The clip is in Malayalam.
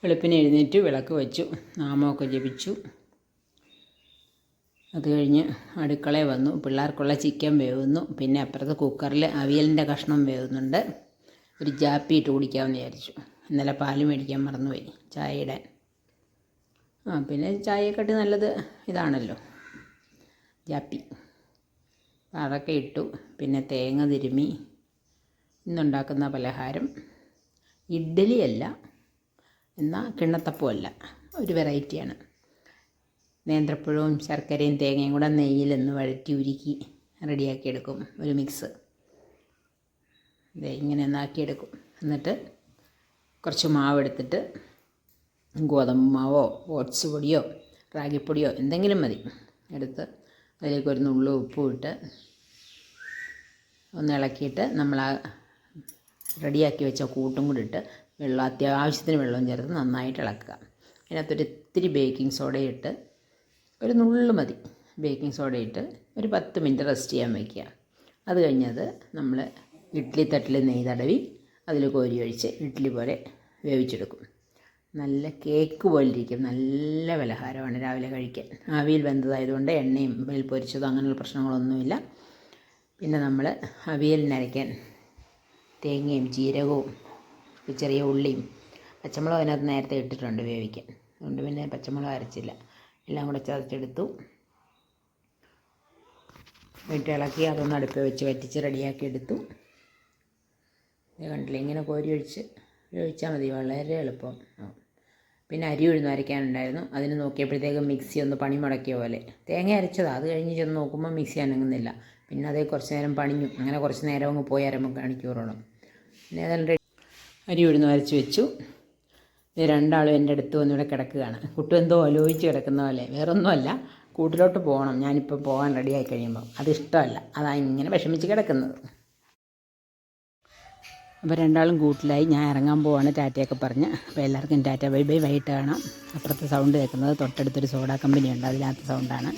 വെളുപ്പിനെ എഴുന്നേറ്റ് വിളക്ക് വെച്ചു, നാമമൊക്കെ ജപിച്ചു. അത് കഴിഞ്ഞ് അടുക്കളയിൽ വന്നു. പിള്ളേർക്കുള്ള ചിക്കൻ വേവുന്നു. പിന്നെ അപ്പുറത്ത് കുക്കറിൽ അവിയലിൻ്റെ കഷ്ണം വേവുന്നുണ്ട്. ഒരു ജാപ്പി ഇട്ട് കുടിക്കാമെന്ന് വിചാരിച്ചു. ഇന്നലെ പാല് മേടിക്കാൻ മറന്നുപോയി ചായ ഇടാൻ. പിന്നെ ചായയെക്കാട്ടി നല്ലത് ഇതാണല്ലോ ജാപ്പി. അതൊക്കെ ഇട്ടു. പിന്നെ തേങ്ങ തിരുമ്മി. ഇന്നുണ്ടാക്കുന്ന പലഹാരം ഇഡ്ഡലിയല്ല, എന്നാൽ കിണ്ണത്തപ്പമല്ല, ഒരു വെറൈറ്റിയാണ്. നേന്ത്രപ്പഴവും ശർക്കരയും തേങ്ങയും കൂടെ നെയ്യിലൊന്ന് വഴറ്റി ഉരുക്കി റെഡിയാക്കി എടുക്കും. ഒരു മിക്സ് ഇങ്ങനെ ഒന്നാക്കിയെടുക്കും. എന്നിട്ട് കുറച്ച് മാവെടുത്തിട്ട് ഗോതമ്പ് മാവോ ഓട്സ് പൊടിയോ റാഗിപ്പൊടിയോ എന്തെങ്കിലും മതി എടുത്ത് അതിലേക്ക് ഒരു നുള്ളു ഉപ്പും ഇട്ട് ഒന്ന് ഇളക്കിയിട്ട് നമ്മൾ ആ റെഡിയാക്കി വെച്ച കൂട്ടും കൂടി ഇട്ട് വെള്ളം അത്യാവശ്യത്തിന് വെള്ളം ചേർത്ത് നന്നായിട്ട് ഇളക്കുക. അതിനകത്തൊരു ഇത്തിരി ബേക്കിംഗ് സോഡ ഇട്ട്, ഒരു നുള്ളു മതി ബേക്കിംഗ് സോഡ ഇട്ട് ഒരു 10 മിനിറ്റ് റെസ്റ്റ് ചെയ്യാൻ വയ്ക്കുക. അത് കഴിഞ്ഞത് നമ്മൾ ഇഡ്ഡലി തട്ടിൽ നെയ്യ് തടവി അതിൽ കോരി ഒഴിച്ച് ഇഡ്ഡലി പോലെ വേവിച്ചെടുക്കും. നല്ല കേക്ക് പോലെ ഇരിക്കും. നല്ല പലഹാരമാണ് രാവിലെ കഴിക്കാൻ. ആവിയിൽ വെന്തതായതുകൊണ്ട് എണ്ണയും വെയിൽ പൊരിച്ചതും അങ്ങനെയുള്ള പ്രശ്നങ്ങളൊന്നുമില്ല. പിന്നെ നമ്മൾ അവിയലിനരയ്ക്കാൻ തേങ്ങയും ജീരകവും ചെറിയ ഉള്ളിയും പച്ചമുളകും അതിനകത്ത് നേരത്തെ ഇട്ടിട്ടുണ്ട് വേവിക്കാൻ. അതുകൊണ്ട് പിന്നെ പച്ചമുളക് അരച്ചില്ല. എല്ലാം കൂടെ ചതച്ചെടുത്തു. വീട്ടിൽ ഇളക്കി അതൊന്ന് അടുപ്പ് വെച്ച് വറ്റിച്ച് റെഡിയാക്കി എടുത്തു. കണ്ടില്ല, ഇങ്ങനെ കോരി ഒഴിച്ചാൽ മതി, വളരെ എളുപ്പം. പിന്നെ അരി ഉഴുന്ന് അരയ്ക്കാനുണ്ടായിരുന്നു. അതിന് നോക്കിയപ്പോഴത്തേക്കും മിക്സി ഒന്ന് പണി മുടക്കിയ പോലെ. തേങ്ങ അരച്ചതാണ്. അത് കഴിഞ്ഞ് ചെന്ന് നോക്കുമ്പോൾ മിക്സി അനങ്ങുന്നില്ല. പിന്നെ അതേ കുറച്ച് നേരം പണിഞ്ഞു. അങ്ങനെ കുറച്ച് നേരം അങ്ങ് പോയി മണിക്കൂറോളം. പിന്നെ ഏതായാലും അരി ഉഴുന്ന് അരച്ച് വെച്ചു. രണ്ടാളും എൻ്റെ അടുത്ത് വന്നിവിടെ കിടക്കുകയാണ്. കുട്ടു എന്തോ ആലോചിച്ച് കിടക്കുന്ന പോലെ. വേറൊന്നുമല്ല, കൂട്ടിലോട്ട് പോകണം. ഞാനിപ്പോൾ പോകാൻ റെഡിയായി കഴിയുമ്പോൾ അതിഷ്ടമല്ല. അതാണ് ഇങ്ങനെ വിഷമിച്ച് കിടക്കുന്നത്. അപ്പോൾ രണ്ടാളും കൂട്ടിലായി. ഞാൻ ഇറങ്ങാൻ പോവാണ് ടാറ്റയൊക്കെ പറഞ്ഞ്. അപ്പോൾ എല്ലാവർക്കും ടാറ്റ, ബൈ ബൈ. വൈകിട്ട് കാണാം. അപ്പുറത്തെ സൗണ്ട് കേൾക്കുന്നത് തൊട്ടടുത്തൊരു സോഡ കമ്പനിയുണ്ട്, അതിനകത്ത് സൗണ്ടാണ്.